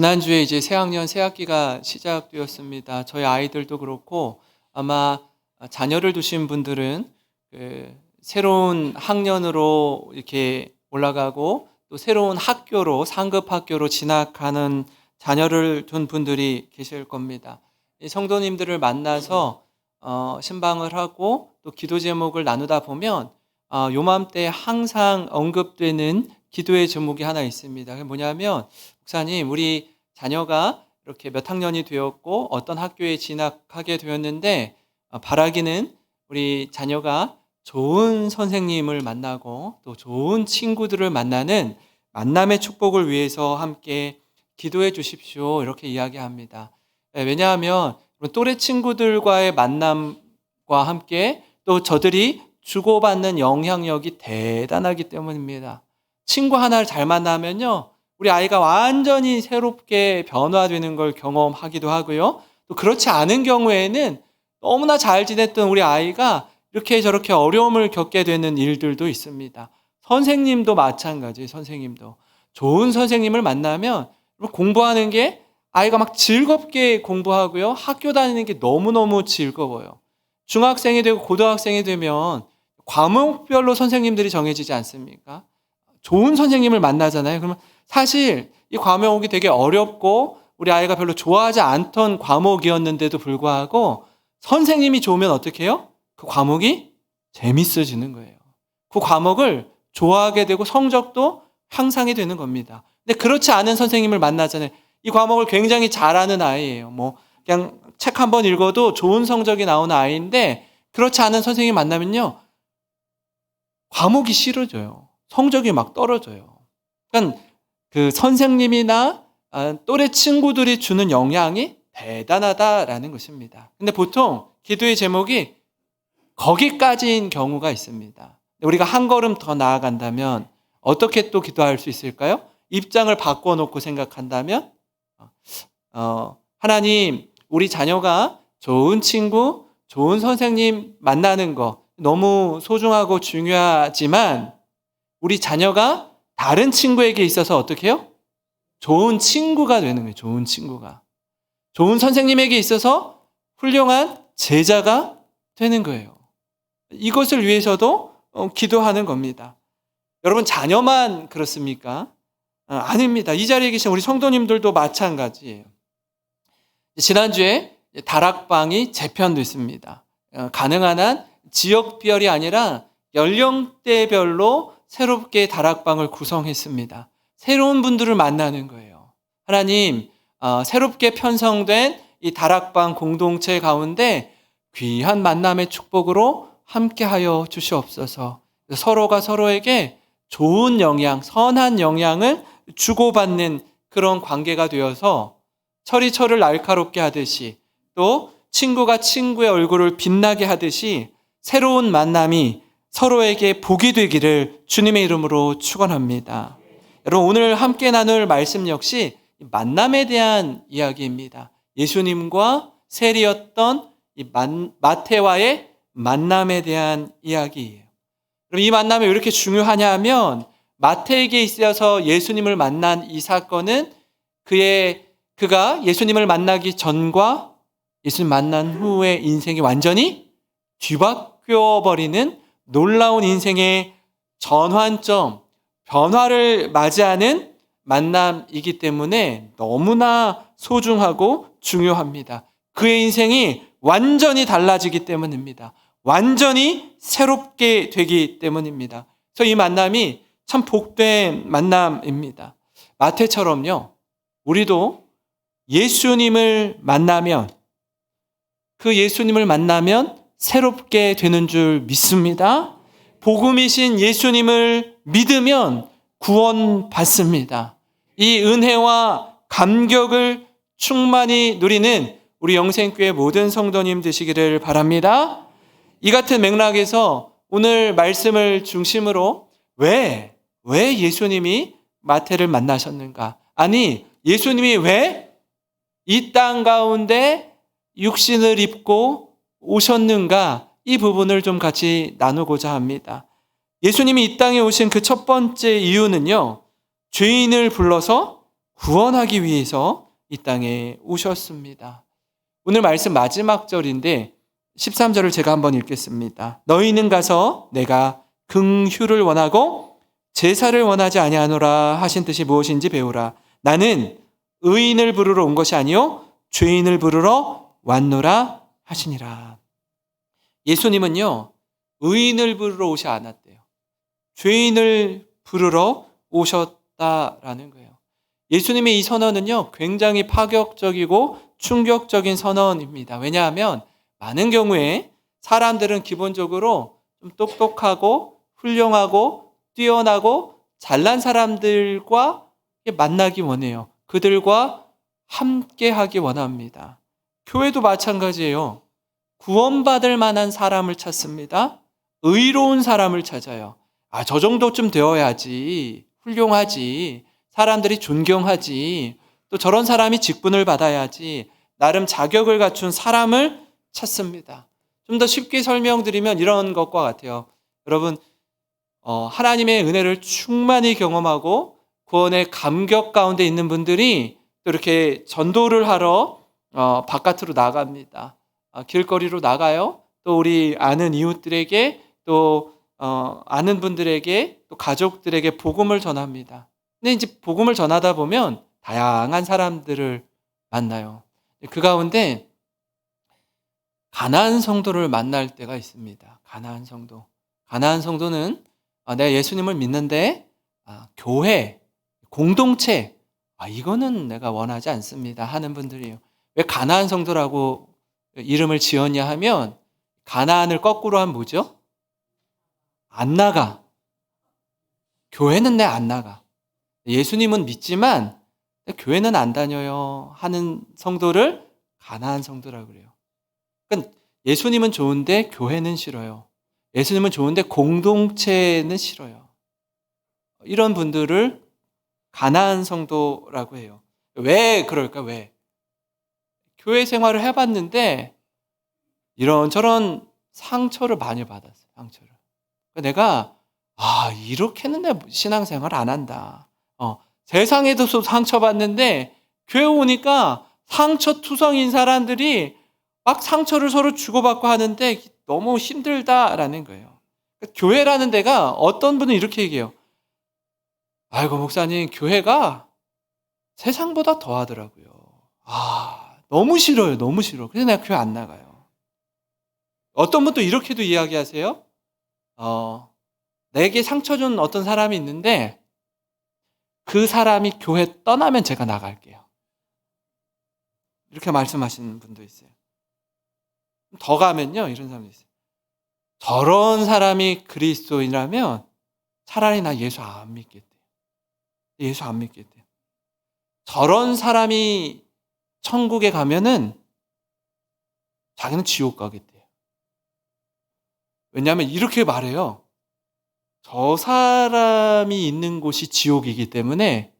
지난주에 이제 새학년 새학기가 시작되었습니다. 저희 아이들도 그렇고 아마 자녀를 두신 분들은 새로운 학년으로 이렇게 올라가고 또 새로운 학교로 상급 학교로 진학하는 자녀를 둔 분들이 계실 겁니다. 이 성도님들을 만나서 신방을 하고 또 기도 제목을 나누다 보면 요맘때 항상 언급되는 기도의 제목이 하나 있습니다. 그게 뭐냐면, 목사님, 우리 자녀가 이렇게 몇 학년이 되었고 어떤 학교에 진학하게 되었는데 바라기는 우리 자녀가 좋은 선생님을 만나고 또 좋은 친구들을 만나는 만남의 축복을 위해서 함께 기도해 주십시오, 이렇게 이야기합니다. 왜냐하면 또래 친구들과의 만남과 함께 또 저들이 주고받는 영향력이 대단하기 때문입니다. 친구 하나를 잘 만나면요, 우리 아이가 완전히 새롭게 변화되는 걸 경험하기도 하고요. 또 그렇지 않은 경우에는 너무나 잘 지냈던 우리 아이가 이렇게 저렇게 어려움을 겪게 되는 일들도 있습니다. 선생님도 마찬가지예요. 선생님도 좋은 선생님을 만나면 공부하는 게 아이가 막 즐겁게 공부하고요, 학교 다니는 게 너무너무 즐거워요. 중학생이 되고 고등학생이 되면 과목별로 선생님들이 정해지지 않습니까? 좋은 선생님을 만나잖아요. 그러면 사실 이 과목이 되게 어렵고 우리 아이가 별로 좋아하지 않던 과목이었는데도 불구하고 선생님이 좋으면 어떻게 해요? 그 과목이 재밌어지는 거예요. 그 과목을 좋아하게 되고 성적도 향상이 되는 겁니다. 근데 그렇지 않은 선생님을 만나잖아요. 이 과목을 굉장히 잘하는 아이예요. 그냥 책 한 번 읽어도 좋은 성적이 나오는 아이인데 그렇지 않은 선생님 만나면요, 과목이 싫어져요. 성적이 막 떨어져요. 그러니까 그 선생님이나 또래 친구들이 주는 영향이 대단하다라는 것입니다. 근데 보통 기도의 제목이 거기까지인 경우가 있습니다. 우리가 한 걸음 더 나아간다면 어떻게 또 기도할 수 있을까요? 입장을 바꿔놓고 생각한다면 하나님, 우리 자녀가 좋은 친구, 좋은 선생님 만나는 거 너무 소중하고 중요하지만 우리 자녀가 다른 친구에게 있어서 어떻게 해요? 좋은 친구가 되는 거예요. 좋은 친구가. 좋은 선생님에게 있어서 훌륭한 제자가 되는 거예요. 이것을 위해서도 기도하는 겁니다. 여러분, 자녀만 그렇습니까? 아닙니다. 이 자리에 계신 우리 성도님들도 마찬가지예요. 지난주에 다락방이 재편됐습니다. 가능한 한 지역별이 아니라 연령대별로 새롭게 다락방을 구성했습니다. 새로운 분들을 만나는 거예요. 하나님, 새롭게 편성된 이 다락방 공동체 가운데 귀한 만남의 축복으로 함께하여 주시옵소서. 서로가 서로에게 좋은 영향, 선한 영향을 주고받는 그런 관계가 되어서 철이 철을 날카롭게 하듯이 또 친구가 친구의 얼굴을 빛나게 하듯이 새로운 만남이 서로에게 복이 되기를 주님의 이름으로 축원합니다. 여러분, 오늘 함께 나눌 말씀 역시 만남에 대한 이야기입니다. 예수님과 세리였던 이 마태와의 만남에 대한 이야기예요. 그럼 이 만남이 왜 이렇게 중요하냐면, 마태에게 있어서 예수님을 만난 이 사건은 그가 예수님을 만나기 전과 예수님 만난 후의 인생이 완전히 뒤바뀌어버리는 놀라운 인생의 전환점, 변화를 맞이하는 만남이기 때문에 너무나 소중하고 중요합니다. 그의 인생이 완전히 달라지기 때문입니다. 완전히 새롭게 되기 때문입니다. 그래서 이 만남이 참 복된 만남입니다. 마태처럼요, 우리도 예수님을 만나면, 그 예수님을 만나면 새롭게 되는 줄 믿습니다. 복음이신 예수님을 믿으면 구원받습니다. 이 은혜와 감격을 충만히 누리는 우리 영생교회 모든 성도님 되시기를 바랍니다. 이 같은 맥락에서 오늘 말씀을 중심으로 왜 예수님이 마태를 만나셨는가? 아니, 예수님이 왜 이 땅 가운데 육신을 입고 오셨는가? 이 부분을 좀 같이 나누고자 합니다. 예수님이 이 땅에 오신 그 첫 번째 이유는요, 죄인을 불러서 구원하기 위해서 이 땅에 오셨습니다. 오늘 말씀 마지막 절인데 13절을 제가 한번 읽겠습니다. 너희는 가서 내가 긍휼을 원하고 제사를 원하지 아니하노라 하신 뜻이 무엇인지 배우라. 나는 의인을 부르러 온 것이 아니요 죄인을 부르러 왔노라 하시니라. 예수님은요, 의인을 부르러 오지 않았대요. 죄인을 부르러 오셨다라는 거예요. 예수님의 이 선언은요, 굉장히 파격적이고 충격적인 선언입니다. 왜냐하면 많은 경우에 사람들은 기본적으로 좀 똑똑하고 훌륭하고 뛰어나고 잘난 사람들과 만나기 원해요. 그들과 함께 하기 원합니다. 교회도 마찬가지예요. 구원받을 만한 사람을 찾습니다. 의로운 사람을 찾아요. 저 정도쯤 되어야지, 훌륭하지, 사람들이 존경하지, 또 저런 사람이 직분을 받아야지, 나름 자격을 갖춘 사람을 찾습니다. 좀 더 쉽게 설명드리면 이런 것과 같아요. 여러분, 하나님의 은혜를 충만히 경험하고 구원의 감격 가운데 있는 분들이 또 이렇게 전도를 하러 바깥으로 나갑니다. 길거리로 나가요. 또 우리 아는 이웃들에게, 또 아는 분들에게, 또 가족들에게 복음을 전합니다. 근데 이제 복음을 전하다 보면 다양한 사람들을 만나요. 그 가운데 가나안 성도를 만날 때가 있습니다. 가나안 성도. 가나안 성도는 내가 예수님을 믿는데 교회, 공동체, 이거는 내가 원하지 않습니다 하는 분들이에요. 왜 가나안 성도라고 이름을 지었냐 하면 가나안을 거꾸로 하면 뭐죠? 안 나가. 교회는 내 안 나가. 예수님은 믿지만 교회는 안 다녀요 하는 성도를 가나안 성도라고 그래요. 그러니까 예수님은 좋은데 교회는 싫어요. 예수님은 좋은데 공동체는 싫어요. 이런 분들을 가나안 성도라고 해요. 왜 그럴까? 왜? 교회 생활을 해봤는데 이런저런 상처를 많이 받았어요. 상처를. 내가 이렇게는 내 신앙생활 안 한다. 세상에도 상처받는데 교회 오니까 상처투성인 사람들이 막 상처를 서로 주고받고 하는데 너무 힘들다라는 거예요. 교회라는 데가 어떤 분은 이렇게 얘기해요. 아이고 목사님, 교회가 세상보다 더 하더라고요. 너무 싫어요. 너무 싫어. 그래서 내가 교회 안 나가요. 어떤 분도 이렇게도 이야기하세요. 내게 상처 준 어떤 사람이 있는데 그 사람이 교회 떠나면 제가 나갈게요. 이렇게 말씀하시는 분도 있어요. 더 가면요, 이런 사람도 있어요. 저런 사람이 그리스도인이라면 차라리 나 예수 안 믿겠대요. 예수 안 믿겠대요. 저런 사람이 천국에 가면은 자기는 지옥 가겠대요. 왜냐하면 이렇게 말해요. 저 사람이 있는 곳이 지옥이기 때문에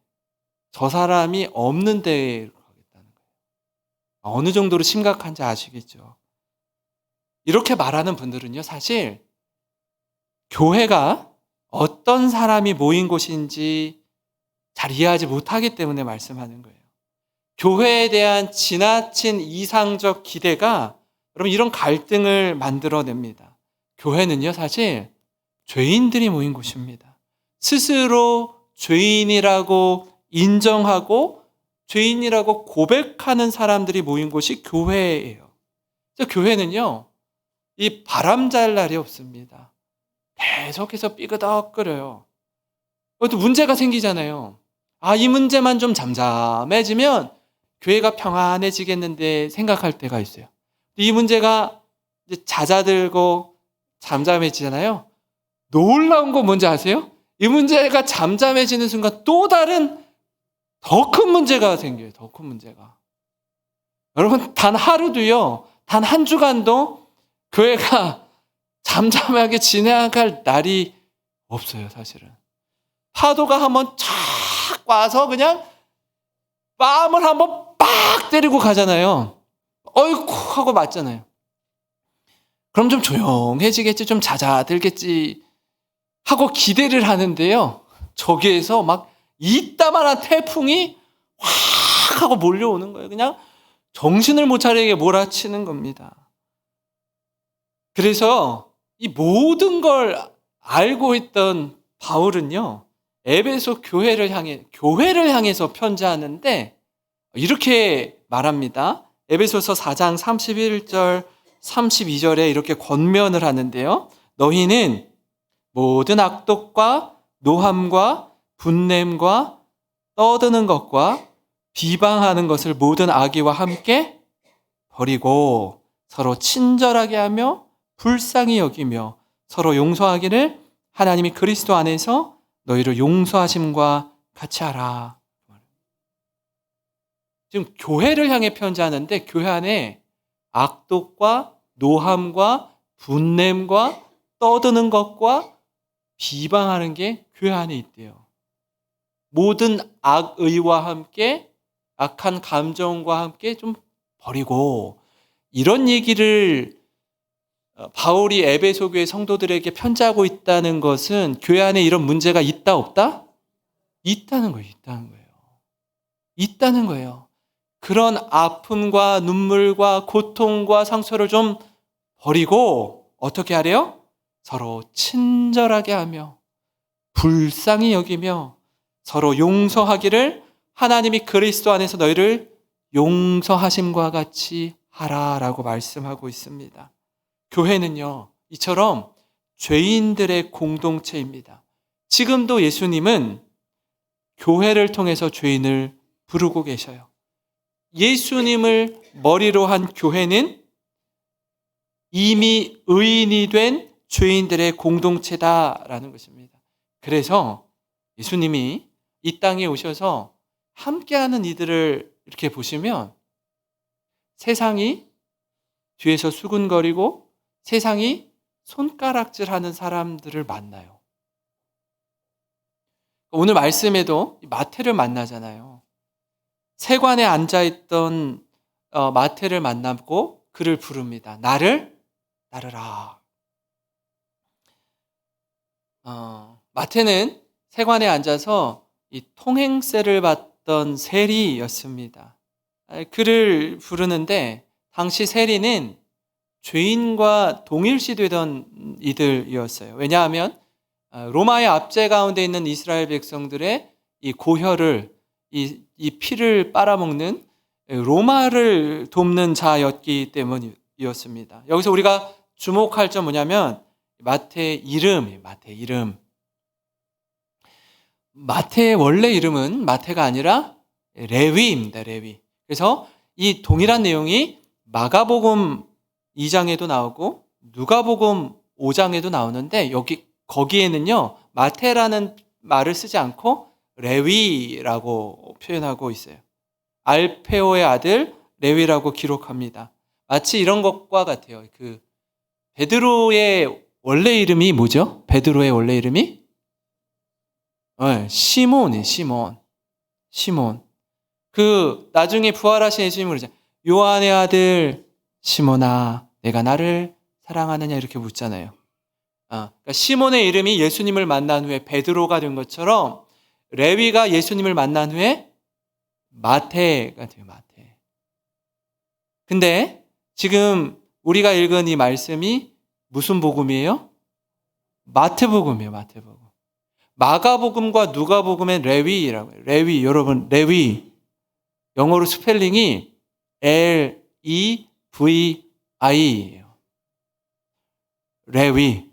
저 사람이 없는 데로 가겠다는 거예요. 어느 정도로 심각한지 아시겠죠? 이렇게 말하는 분들은요, 사실 교회가 어떤 사람이 모인 곳인지 잘 이해하지 못하기 때문에 말씀하는 거예요. 교회에 대한 지나친 이상적 기대가 여러분 이런 갈등을 만들어냅니다. 교회는요, 사실 죄인들이 모인 곳입니다. 스스로 죄인이라고 인정하고 죄인이라고 고백하는 사람들이 모인 곳이 교회예요. 그래서 교회는요, 이 바람 잘 날이 없습니다. 계속해서 삐그덕거려요. 또 문제가 생기잖아요. 이 문제만 좀 잠잠해지면 교회가 평안해지겠는데 생각할 때가 있어요. 이 문제가 이제 잦아들고 잠잠해지잖아요. 놀라운 거 뭔지 아세요? 이 문제가 잠잠해지는 순간 또 다른 더 큰 문제가 생겨요. 더 큰 문제가. 여러분, 단 하루도요, 단 한 주간도 교회가 잠잠하게 지나갈 날이 없어요, 사실은. 파도가 한번 쫙 와서 그냥 뺨을 한번 빡 때리고 가잖아요. 어이쿠 하고 맞잖아요. 그럼 좀 조용해지겠지, 좀 잦아들겠지 하고 기대를 하는데요. 저기에서 막 이따만한 태풍이 확 하고 몰려오는 거예요. 그냥 정신을 못 차리게 몰아치는 겁니다. 그래서 이 모든 걸 알고 있던 바울은요, 에베소 교회를 향해서 편지하는데 이렇게 말합니다. 에베소서 4장 31절 32절에 이렇게 권면을 하는데요. 너희는 모든 악독과 노함과 분냄과 떠드는 것과 비방하는 것을 모든 악의와 함께 버리고 서로 친절하게 하며 불쌍히 여기며 서로 용서하기를 하나님이 그리스도 안에서 너희를 용서하심과 같이 하라. 지금 교회를 향해 편지하는데 교회 안에 악독과 노함과 분냄과 떠드는 것과 비방하는 게 교회 안에 있대요. 모든 악의와 함께 악한 감정과 함께 좀 버리고, 이런 얘기를 바울이 에베소 교회 성도들에게 편지하고 있다는 것은 교회 안에 이런 문제가 있다 없다? 있다는 거예요. 있다는 거예요. 그런 아픔과 눈물과 고통과 상처를 좀 버리고 어떻게 하래요? 서로 친절하게 하며 불쌍히 여기며 서로 용서하기를 하나님이 그리스도 안에서 너희를 용서하심과 같이 하라라고 말씀하고 있습니다. 교회는요, 이처럼 죄인들의 공동체입니다. 지금도 예수님은 교회를 통해서 죄인을 부르고 계셔요. 예수님을 머리로 한 교회는 이미 의인이 된 죄인들의 공동체다라는 것입니다. 그래서 예수님이 이 땅에 오셔서 함께하는 이들을 이렇게 보시면 세상이 뒤에서 수군거리고 세상이 손가락질하는 사람들을 만나요. 오늘 말씀에도 마태를 만나잖아요. 세관에 앉아있던 마태를 만나고 그를 부릅니다. 나를 따르라. 마태는 세관에 앉아서 이 통행세를 받던 세리였습니다. 그를 부르는데 당시 세리는 죄인과 동일시되던 이들이었어요. 왜냐하면 로마의 압제 가운데 있는 이스라엘 백성들의 이 고혈을, 이 피를 빨아먹는 로마를 돕는 자였기 때문이었습니다. 여기서 우리가 주목할 점 뭐냐면 마태의 이름이에요. 마태의 이름. 마태의 원래 이름은 마태가 아니라 레위입니다. 레위. 그래서 이 동일한 내용이 마가복음 2장에도 나오고 누가복음 5장에도 나오는데 거기에는요, 마태라는 말을 쓰지 않고 레위라고 표현하고 있어요. 알페오의 아들 레위라고 기록합니다. 마치 이런 것과 같아요. 그 베드로의 원래 이름이 뭐죠? 베드로의 원래 이름이 시몬이에요. 시몬. 그 나중에 부활하신 예수님을 그러잖아요. 요한의 아들 시몬아, 내가 나를 사랑하느냐 이렇게 묻잖아요. 그러니까 시몬의 이름이 예수님을 만난 후에 베드로가 된 것처럼 레위가 예수님을 만난 후에 마태가 돼요. 마태. 근데 지금 우리가 읽은 이 말씀이 무슨 복음이에요? 마태복음이에요. 마태복음. 마가복음과 누가복음의 레위라고 해요. 레위, 여러분, 레위. 영어로 스펠링이 L-E-V-I예요. 레위.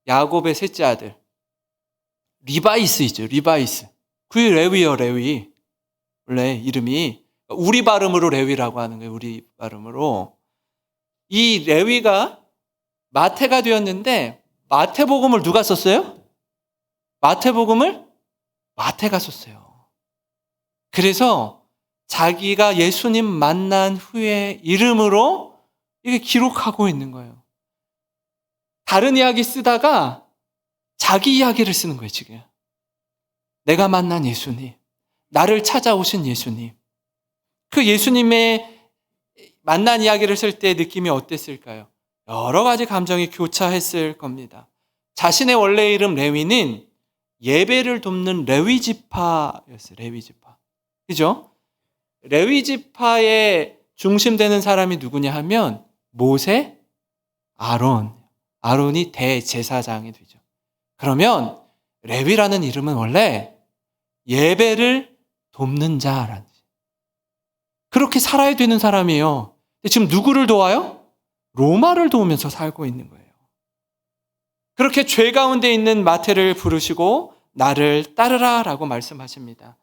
야곱의 셋째 아들. 리바이스이죠. 리바이스. 그게 레위요, 레위. 원래 이름이 우리 발음으로 레위라고 하는 거예요. 우리 발음으로. 이 레위가 마태가 되었는데 마태복음을 누가 썼어요? 마태복음을 마태가 썼어요. 그래서 자기가 예수님 만난 후에 이름으로 이게 기록하고 있는 거예요. 다른 이야기 쓰다가 자기 이야기를 쓰는 거예요, 지금. 내가 만난 예수님, 나를 찾아오신 예수님. 그 예수님의 만난 이야기를 쓸 때 느낌이 어땠을까요? 여러 가지 감정이 교차했을 겁니다. 자신의 원래 이름 레위는 예배를 돕는 레위 지파였어요. 레위 지파. 그죠? 레위 지파의 중심되는 사람이 누구냐 하면 모세, 아론이 대제사장이 되죠. 그러면 레위라는 이름은 원래 예배를 돕는 자라는, 그렇게 살아야 되는 사람이에요. 근데 지금 누구를 도와요? 로마를 도우면서 살고 있는 거예요. 그렇게 죄 가운데 있는 마태를 부르시고 나를 따르라 라고 말씀하십니다.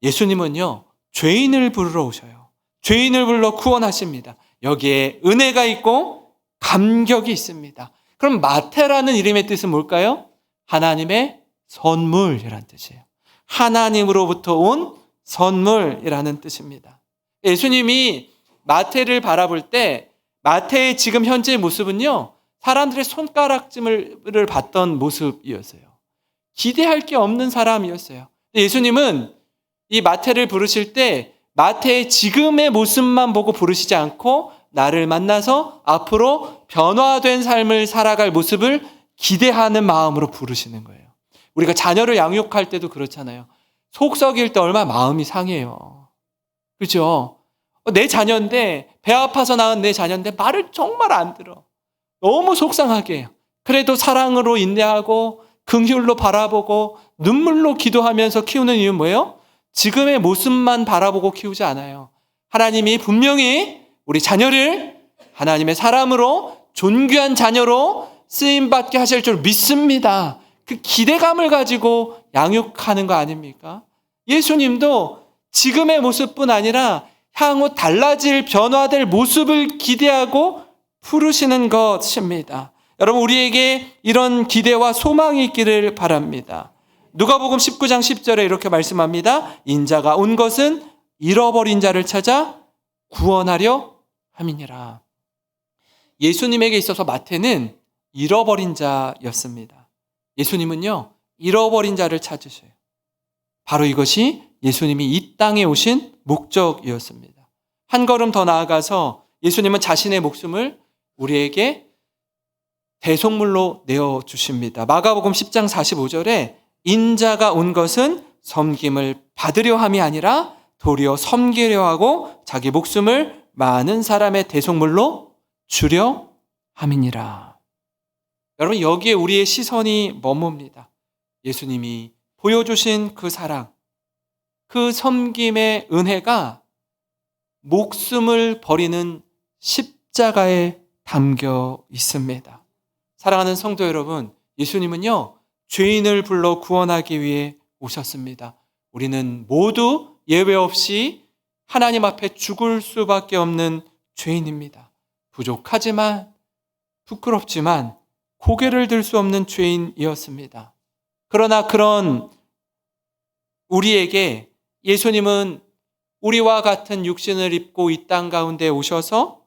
예수님은요, 죄인을 부르러 오셔요. 죄인을 불러 구원하십니다. 여기에 은혜가 있고 감격이 있습니다. 그럼 마태라는 이름의 뜻은 뭘까요? 하나님의 선물이라는 뜻이에요. 하나님으로부터 온 선물이라는 뜻입니다. 예수님이 마태를 바라볼 때 마태의 지금 현재의 모습은요, 사람들의 손가락질을 받던 모습이었어요. 기대할 게 없는 사람이었어요. 예수님은 이 마태를 부르실 때 마태의 지금의 모습만 보고 부르시지 않고 나를 만나서 앞으로 변화된 삶을 살아갈 모습을 기대하는 마음으로 부르시는 거예요. 우리가 자녀를 양육할 때도 그렇잖아요. 속 썩일 때 얼마나 마음이 상해요. 그렇죠? 내 자녀인데, 배 아파서 낳은 내 자녀인데 말을 정말 안 들어. 너무 속상하게 해요. 그래도 사랑으로 인내하고 긍휼로 바라보고 눈물로 기도하면서 키우는 이유는 뭐예요? 지금의 모습만 바라보고 키우지 않아요. 하나님이 분명히 우리 자녀를 하나님의 사람으로, 존귀한 자녀로 쓰임받게 하실 줄 믿습니다. 그 기대감을 가지고 양육하는 거 아닙니까? 예수님도 지금의 모습뿐 아니라 향후 달라질, 변화될 모습을 기대하고 부르시는 것입니다. 여러분, 우리에게 이런 기대와 소망이 있기를 바랍니다. 누가복음 19장 10절에 이렇게 말씀합니다. 인자가 온 것은 잃어버린 자를 찾아 구원하려 함이니라. 예수님에게 있어서 마태는 잃어버린 자였습니다. 예수님은요, 잃어버린 자를 찾으셔요. 바로 이것이 예수님이 이 땅에 오신 목적이었습니다. 한 걸음 더 나아가서 예수님은 자신의 목숨을 우리에게 대속물로 내어주십니다. 마가복음 10장 45절에 인자가 온 것은 섬김을 받으려 함이 아니라 도리어 섬기려 하고 자기 목숨을 많은 사람의 대속물로 주려 함이니라. 여러분, 여기에 우리의 시선이 머뭅니다. 예수님이 보여주신 그 사랑, 그 섬김의 은혜가 목숨을 버리는 십자가에 담겨 있습니다. 사랑하는 성도 여러분, 예수님은요, 죄인을 불러 구원하기 위해 오셨습니다. 우리는 모두 예외 없이 하나님 앞에 죽을 수밖에 없는 죄인입니다. 부족하지만, 부끄럽지만 고개를 들 수 없는 죄인이었습니다. 그러나 그런 우리에게 예수님은 우리와 같은 육신을 입고 이 땅 가운데 오셔서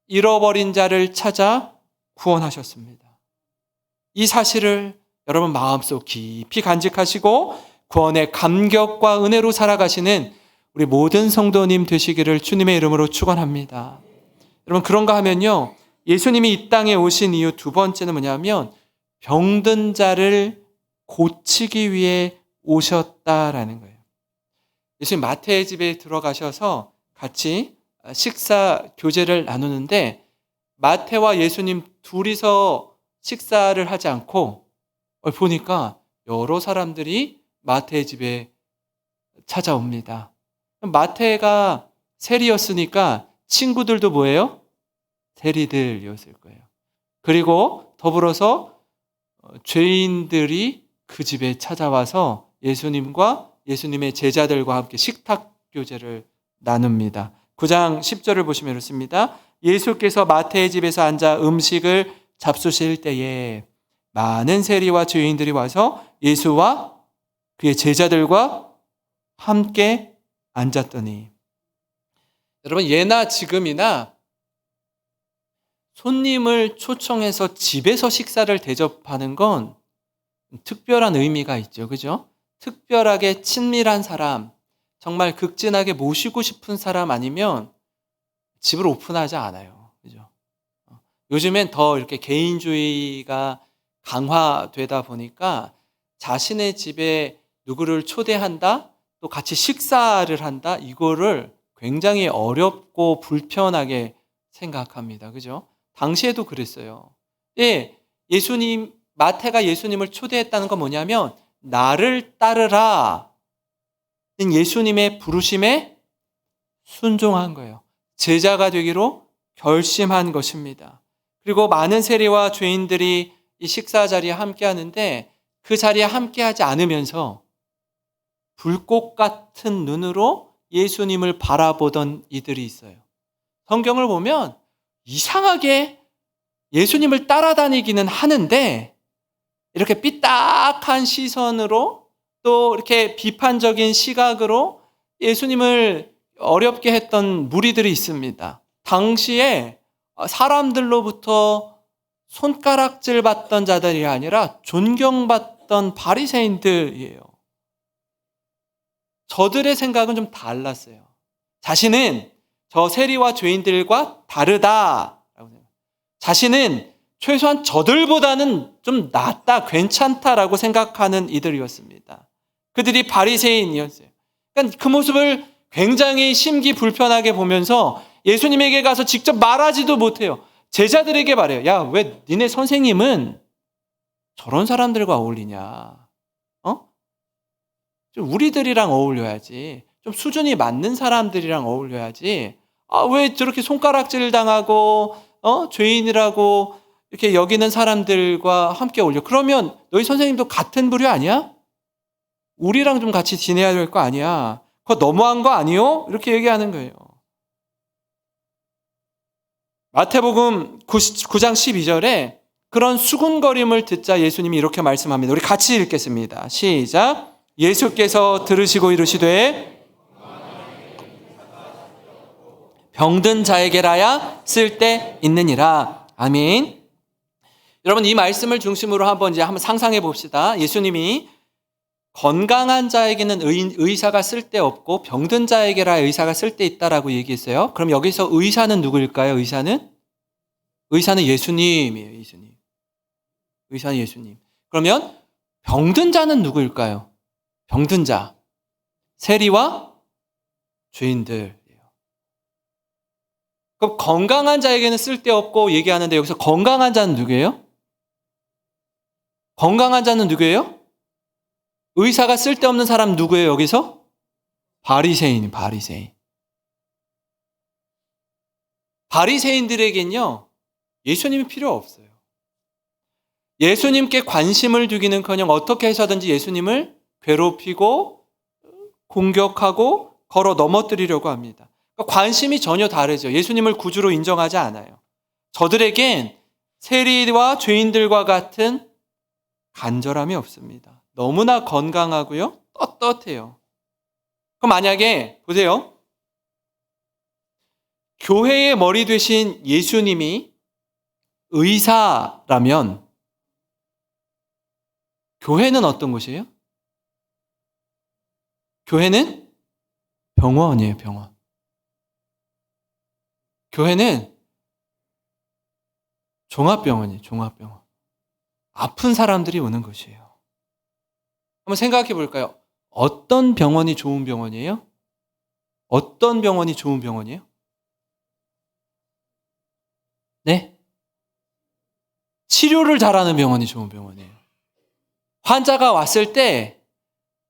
잃어버린 자를 찾아 구원하셨습니다. 이 사실을 여러분 마음속 깊이 간직하시고 구원의 감격과 은혜로 살아가시는 우리 모든 성도님 되시기를 주님의 이름으로 축원합니다. 여러분, 그런가 하면요, 예수님이 이 땅에 오신 이유 두 번째는 뭐냐면 병든 자를 고치기 위해 오셨다라는 거예요. 예수님 마태의 집에 들어가셔서 같이 식사 교제를 나누는데 마태와 예수님 둘이서 식사를 하지 않고 보니까 여러 사람들이 마태의 집에 찾아옵니다. 마태가 세리였으니까 친구들도 뭐예요? 세리들이었을 거예요. 그리고 더불어서 죄인들이 그 집에 찾아와서 예수님과 예수님의 제자들과 함께 식탁 교제를 나눕니다. 9장 10절을 보시면 이렇습니다. 예수께서 마태의 집에서 앉아 음식을 잡수실 때에 많은 세리와 죄인들이 와서 예수와 그의 제자들과 함께 앉았더니, 여러분, 예나 지금이나 손님을 초청해서 집에서 식사를 대접하는 건 특별한 의미가 있죠. 그죠? 특별하게 친밀한 사람, 정말 극진하게 모시고 싶은 사람 아니면 집을 오픈하지 않아요. 그죠? 요즘엔 더 이렇게 개인주의가 강화되다 보니까 자신의 집에 누구를 초대한다? 또 같이 식사를 한다? 이거를 굉장히 어렵고 불편하게 생각합니다. 그죠? 당시에도 그랬어요. 예, 마태가 예수님을 초대했다는 건 뭐냐면, 나를 따르라. 예수님의 부르심에 순종한 거예요. 제자가 되기로 결심한 것입니다. 그리고 많은 세리와 죄인들이 이 식사 자리에 함께 하는데, 그 자리에 함께 하지 않으면서 불꽃 같은 눈으로 예수님을 바라보던 이들이 있어요. 성경을 보면 이상하게 예수님을 따라다니기는 하는데, 이렇게 삐딱한 시선으로 또 이렇게 비판적인 시각으로 예수님을 어렵게 했던 무리들이 있습니다. 당시에 사람들로부터 손가락질 받던 자들이 아니라 존경받던 바리새인들이에요. 저들의 생각은 좀 달랐어요. 자신은 저 세리와 죄인들과 다르다. 자신은 최소한 저들보다는 좀 낫다, 괜찮다라고 생각하는 이들이었습니다. 그들이 바리새인이었어요. 그러니까 그 모습을 굉장히 심기불편하게 보면서 예수님에게 가서 직접 말하지도 못해요. 제자들에게 말해요. 야, 왜 니네 선생님은 저런 사람들과 어울리냐? 좀 우리들이랑 어울려야지. 좀 수준이 맞는 사람들이랑 어울려야지. 왜 저렇게 손가락질 당하고 죄인이라고 이렇게 여기는 사람들과 함께 어울려? 그러면 너희 선생님도 같은 부류 아니야? 우리랑 좀 같이 지내야 될 거 아니야? 그거 너무한 거 아니요? 이렇게 얘기하는 거예요. 마태복음 9장 12절에 그런 수군거림을 듣자 예수님이 이렇게 말씀합니다. 우리 같이 읽겠습니다. 시작. 예수께서 들으시고 이르시되 병든 자에게라야 쓸데 있느니라. 아멘. 여러분, 이 말씀을 중심으로 한번 상상해 봅시다. 예수님이 건강한 자에게는 의사가 쓸데없고 병든 자에게라 의사가 쓸데있다라고 얘기했어요. 그럼 여기서 의사는 누구일까요? 의사는 예수님이에요. 예수님. 의사는 예수님. 그러면 병든 자는 누구일까요? 병든 자. 세리와 죄인들이에요. 그럼 건강한 자에게는 쓸데없고 얘기하는데 여기서 건강한 자는 누구예요? 건강한 자는 누구예요? 의사가 쓸데없는 사람 누구예요, 여기서? 바리새인. 바리새인들에겐요, 예수님이 필요 없어요. 예수님께 관심을 두기는커녕 어떻게 해서든지 예수님을 괴롭히고 공격하고 걸어 넘어뜨리려고 합니다. 그러니까 관심이 전혀 다르죠. 예수님을 구주로 인정하지 않아요. 저들에겐 세리와 죄인들과 같은 간절함이 없습니다. 너무나 건강하고요, 떳떳해요. 그럼 만약에 보세요. 교회의 머리 되신 예수님이 의사라면 교회는 어떤 곳이에요? 교회는 병원이에요, 병원. 교회는 종합병원이에요, 종합병원. 아픈 사람들이 오는 곳이에요. 한번 생각해 볼까요? 어떤 병원이 좋은 병원이에요? 어떤 병원이 좋은 병원이에요? 네? 치료를 잘하는 병원이 좋은 병원이에요. 환자가 왔을 때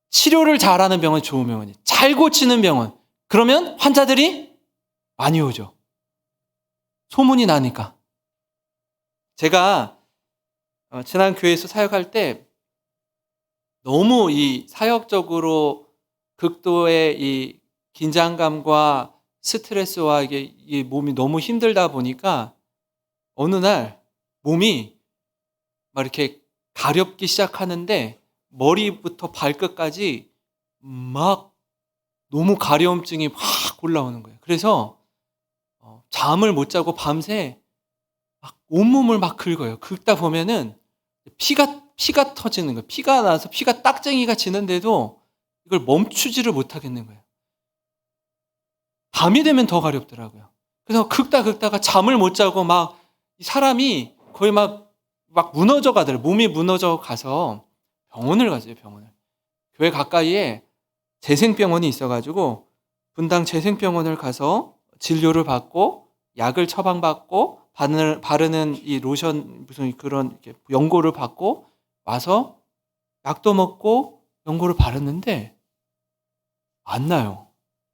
치료를 잘하는 병원이 좋은 병원이에요. 잘 고치는 병원. 그러면 환자들이 많이 오죠. 소문이 나니까. 제가 지난 교회에서 사역할 때 너무 이 사역적으로 극도의 이 긴장감과 스트레스와 이게 몸이 너무 힘들다 보니까 어느 날 몸이 막 이렇게 가렵기 시작하는데 머리부터 발끝까지 막 너무 가려움증이 막 올라오는 거예요. 그래서 잠을 못 자고 밤새 막 온몸을 막 긁어요. 긁다 보면은 피가 터지는 거예요. 피가 나서 피가 딱쟁이가 지는데도 이걸 멈추지를 못하겠는 거예요. 밤이 되면 더 가렵더라고요. 그래서 긁다가 잠을 못 자고 막 사람이 거의 막 무너져 가더라고요. 몸이 무너져 가서 병원을 가세요, 병원을. 교회 가까이에 재생병원이 있어가지고 분당 재생병원을 가서 진료를 받고 약을 처방받고 바르는 이 로션 무슨 그런 이렇게 연고를 받고 와서 약도 먹고 연고를 바르는데 안 나요.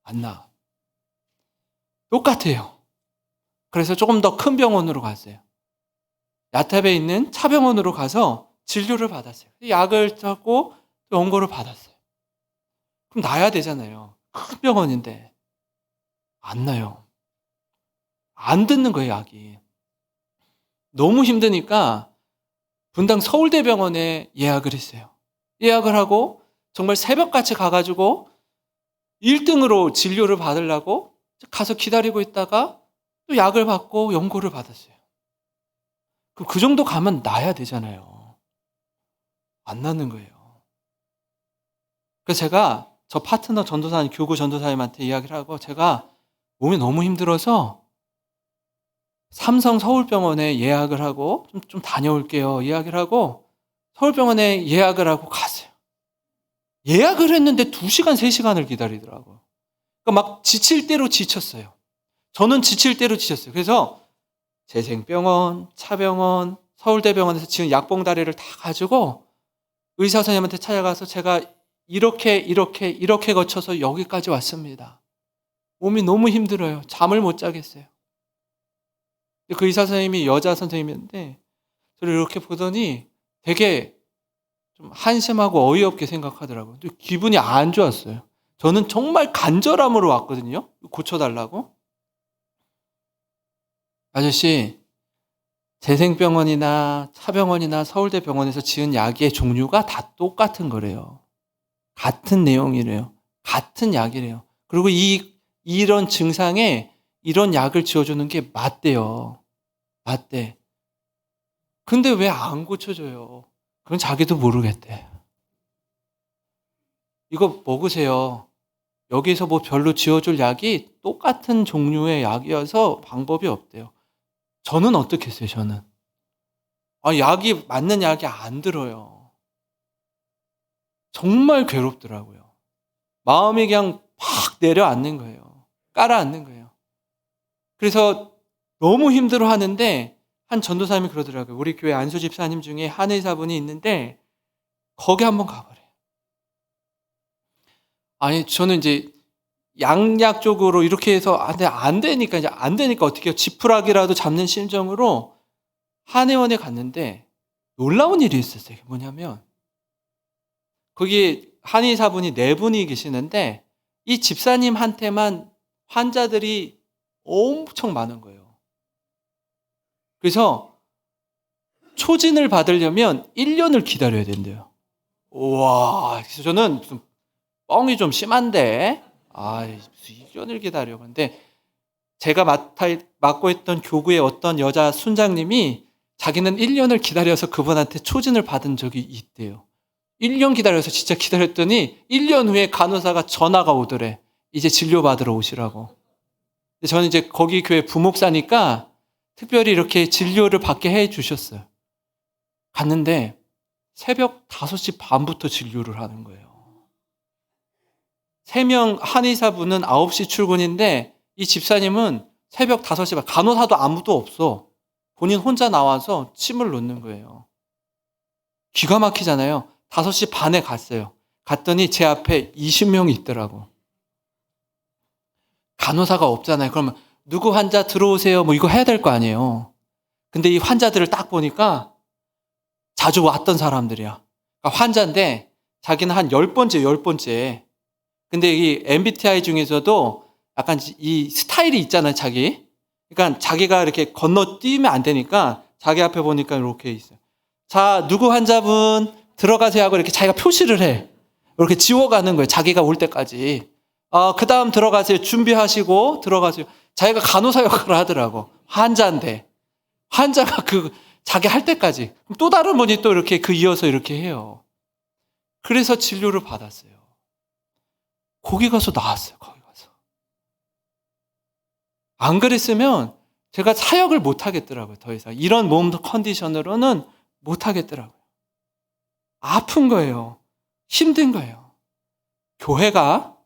안 나. 똑같아요. 그래서 조금 더 큰 병원으로 갔어요. 야탑에 있는 차병원으로 가서 진료를 받았어요. 약을 찾고 연고를 받았어요. 그럼 나야 되잖아요. 큰 병원인데 안 나요. 안 듣는 거예요, 약이. 너무 힘드니까 분당 서울대병원에 예약을 했어요. 예약을 하고 정말 새벽같이 가가지고 1등으로 진료를 받으려고 가서 기다리고 있다가 또 약을 받고 연고를 받았어요. 그럼 그 정도 가면 나야 되잖아요. 안 나는 거예요. 그래서 제가 저 파트너 전도사님, 교구 전도사님한테 이야기를 하고 제가 몸이 너무 힘들어서 삼성 서울병원에 예약을 하고 좀 다녀올게요. 이야기를 하고 서울병원에 예약을 하고 갔어요. 예약을 했는데 2시간, 3시간을 기다리더라고요. 그러니까 막 지칠 대로 지쳤어요. 저는 지칠 대로 지쳤어요. 그래서 재생병원, 차병원, 서울대병원에서 지은 약봉다리를 다 가지고 의사 선생님한테 찾아가서 제가 이렇게 거쳐서 여기까지 왔습니다. 몸이 너무 힘들어요. 잠을 못 자겠어요. 그 의사 선생님이 여자 선생님이었는데 저를 이렇게 보더니 되게 좀 한심하고 어이없게 생각하더라고요. 기분이 안 좋았어요. 저는 정말 간절함으로 왔거든요. 고쳐달라고. 아저씨, 재생병원이나 차병원이나 서울대병원에서 지은 약의 종류가 다 똑같은 거래요. 같은 내용이래요. 같은 약이래요. 그리고 이런 증상에 이런 약을 지어주는 게 맞대요. 맞대. 근데 왜 안 고쳐줘요? 그건 자기도 모르겠대. 이거 먹으세요. 여기서 뭐 별로 지어줄 약이 똑같은 종류의 약이어서 방법이 없대요. 저는 어떻게 했어요, 저는? 약이, 맞는 약이 안 들어요. 정말 괴롭더라고요. 마음이 그냥 팍 내려앉는 거예요. 깔아앉는 거예요. 그래서 너무 힘들어 하는데 한 전도사님이 그러더라고요. 우리 교회 안수 집사님 중에 한 의사분이 있는데 거기 한번 가보래요. 아니, 저는 이제 양약 쪽으로 이렇게 해서 안 되니까 어떻게 해요? 지푸라기라도 잡는 심정으로 한의원에 갔는데 놀라운 일이 있었어요. 뭐냐면 거기 한의사분이 4분이 계시는데 이 집사님한테만 환자들이 엄청 많은 거예요. 그래서 초진을 받으려면 1년을 기다려야 된대요. 우와, 그래서 저는 무슨 뻥이 좀 심한데, 무슨 1년을 기다려. 근데 제가 맡고 있던 교구의 어떤 여자 순장님이 자기는 1년을 기다려서 그분한테 초진을 받은 적이 있대요. 1년 기다려서 진짜 기다렸더니 1년 후에 간호사가 전화가 오더래. 이제 진료받으러 오시라고. 근데 저는 이제 거기 교회 부목사니까 특별히 이렇게 진료를 받게 해 주셨어요. 갔는데 새벽 5시 반부터 진료를 하는 거예요. 3명 한의사분은 9시 출근인데 이 집사님은 새벽 5시 반, 간호사도 아무도 없어. 본인 혼자 나와서 침을 놓는 거예요. 기가 막히잖아요. 5시 반에 갔어요. 갔더니 제 앞에 20명이 있더라고. 간호사가 없잖아요. 그러면 누구 환자 들어오세요. 뭐 이거 해야 될 거 아니에요. 근데 이 환자들을 딱 보니까 자주 왔던 사람들이야. 그러니까 환자인데 자기는 한 10번째. 근데 이 MBTI 중에서도 약간 이 스타일이 있잖아요, 자기. 그러니까 자기가 이렇게 건너뛰면 안 되니까 자기 앞에 보니까 이렇게 있어요. 자, 누구 환자분 들어가세요 하고 이렇게 자기가 표시를 해. 이렇게 지워가는 거예요. 자기가 올 때까지. 그 다음 들어가세요. 준비하시고 들어가세요. 자기가 간호사 역할을 하더라고. 환자인데. 환자가 자기 할 때까지. 또 다른 분이 또 이렇게 이어서 이렇게 해요. 그래서 진료를 받았어요. 거기 가서 나았어요. 거기 가서. 안 그랬으면 제가 사역을 못 하겠더라고요. 더 이상. 이런 몸 컨디션으로는 못 하겠더라고요. 아픈 거예요. 힘든 거예요. 교회가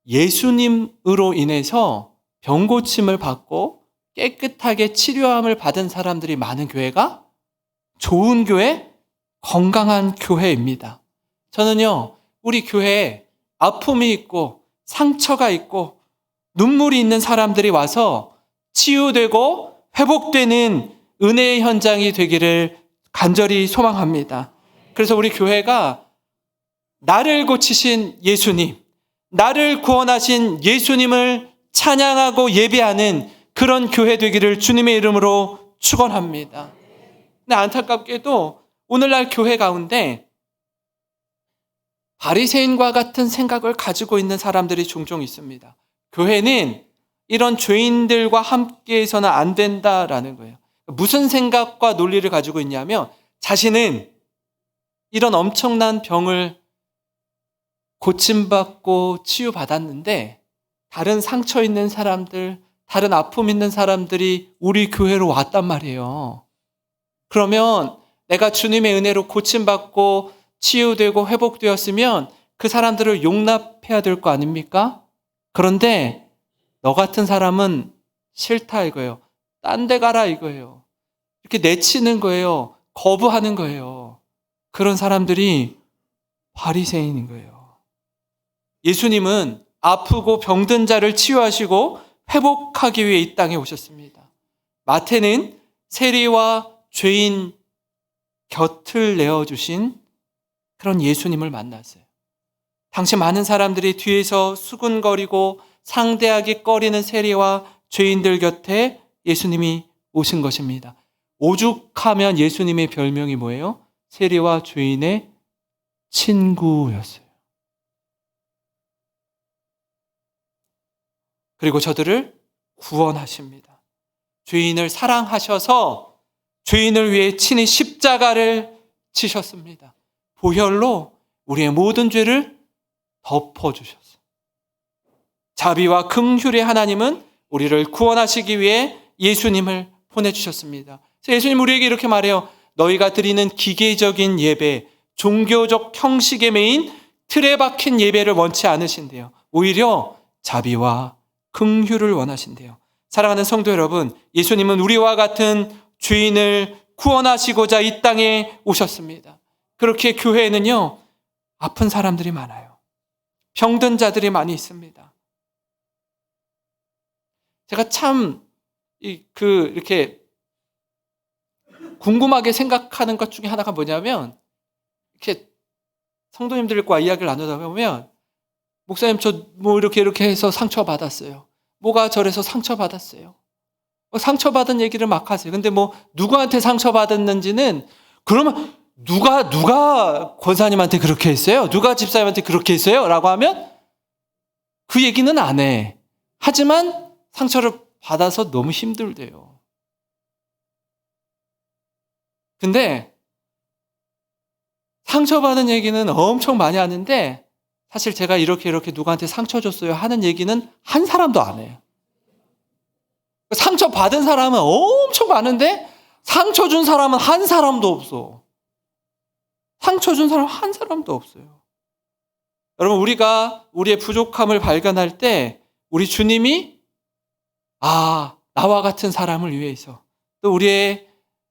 예수님으로 인해서 병고침을 받고 깨끗하게 치료함을 받은 사람들이 많은 교회가 좋은 교회, 건강한 교회입니다. 저는요, 우리 교회에 아픔이 있고 상처가 있고 눈물이 있는 사람들이 와서 치유되고 회복되는 은혜의 현장이 되기를 간절히 소망합니다. 그래서 우리 교회가 나를 고치신 예수님, 나를 구원하신 예수님을 찬양하고 예배하는 그런 교회 되기를 주님의 이름으로 축원합니다. 근데 안타깝게도 오늘날 교회 가운데 바리새인과 같은 생각을 가지고 있는 사람들이 종종 있습니다. 교회는 이런 죄인들과 함께해서는 안 된다라는 거예요. 무슨 생각과 논리를 가지고 있냐면 자신은 이런 엄청난 병을 고침받고 치유받았는데 다른 상처 있는 사람들, 다른 아픔 있는 사람들이 우리 교회로 왔단 말이에요. 그러면 내가 주님의 은혜로 고침받고 치유되고 회복되었으면 그 사람들을 용납해야 될 거 아닙니까? 그런데 너 같은 사람은 싫다 이거예요. 딴 데 가라 이거예요. 이렇게 내치는 거예요. 거부하는 거예요. 그런 사람들이 바리새인인 거예요. 예수님은 아프고 병든 자를 치유하시고 회복하기 위해 이 땅에 오셨습니다. 마태는 세리와 죄인 곁을 내어주신 그런 예수님을 만났어요. 당시 많은 사람들이 뒤에서 수군거리고 상대하기 꺼리는 세리와 죄인들 곁에 예수님이 오신 것입니다. 오죽하면 예수님의 별명이 뭐예요? 세리와 죄인의 친구였어요. 그리고 저들을 구원하십니다. 죄인을 사랑하셔서 죄인을 위해 친히 십자가를 지셨습니다. 보혈로 우리의 모든 죄를 덮어주셨어요. 자비와 긍휼의 하나님은 우리를 구원하시기 위해 예수님을 보내주셨습니다. 그래서 예수님 우리에게 이렇게 말해요. 너희가 드리는 기계적인 예배, 종교적 형식에 매인 틀에 박힌 예배를 원치 않으신대요. 오히려 자비와 긍휼을 원하신대요. 사랑하는 성도 여러분, 예수님은 우리와 같은 죄인을 구원하시고자 이 땅에 오셨습니다. 그렇게 교회에는요, 아픈 사람들이 많아요. 병든 자들이 많이 있습니다. 제가 참 이렇게 궁금하게 생각하는 것 중에 하나가 뭐냐면, 이렇게 성도님들과 이야기를 나누다 보면 목사님 저 뭐 이렇게 해서 상처받았어요. 뭐가 저래서 상처받았어요. 상처받은 얘기를 막 하세요. 근데 뭐 누구한테 상처받았는지는 그러면 누가 권사님한테 그렇게 했어요? 누가 집사님한테 그렇게 했어요? 라고 하면 그 얘기는 안 해. 하지만 상처를 받아서 너무 힘들대요. 근데 상처받은 얘기는 엄청 많이 하는데 사실 제가 이렇게 누구한테 상처 줬어요 하는 얘기는 한 사람도 안 해요. 상처 받은 사람은 엄청 많은데 상처 준 사람은 한 사람도 없어. 상처 준 사람 한 사람도 없어요. 여러분, 우리가 우리의 부족함을 발견할 때 우리 주님이 나와 같은 사람을 위해서 또 우리의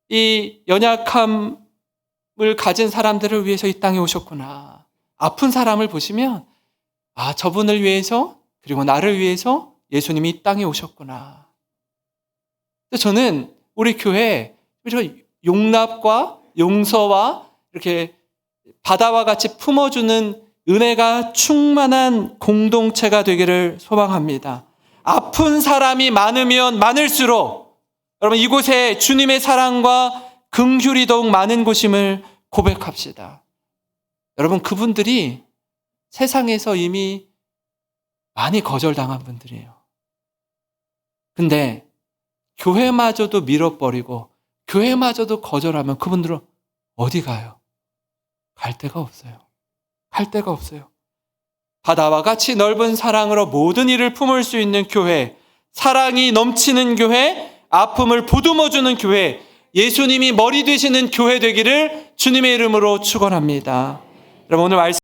이 연약함을 가진 사람들을 위해서 이 땅에 오셨구나. 아픈 사람을 보시면 저분을 위해서 그리고 나를 위해서 예수님이 이 땅에 오셨구나. 저는 우리 교회에 용납과 용서와 이렇게 바다와 같이 품어주는 은혜가 충만한 공동체가 되기를 소망합니다. 아픈 사람이 많으면 많을수록 여러분 이곳에 주님의 사랑과 긍휼이 더욱 많은 곳임을 고백합시다. 여러분 그분들이 세상에서 이미 많이 거절당한 분들이에요. 근데 교회마저도 밀어버리고 교회마저도 거절하면 그분들은 어디 가요? 갈 데가 없어요. 갈 데가 없어요. 바다와 같이 넓은 사랑으로 모든 일을 품을 수 있는 교회, 사랑이 넘치는 교회, 아픔을 보듬어주는 교회, 예수님이 머리 되시는 교회 되기를 주님의 이름으로 축원합니다. 여러분 오늘 말씀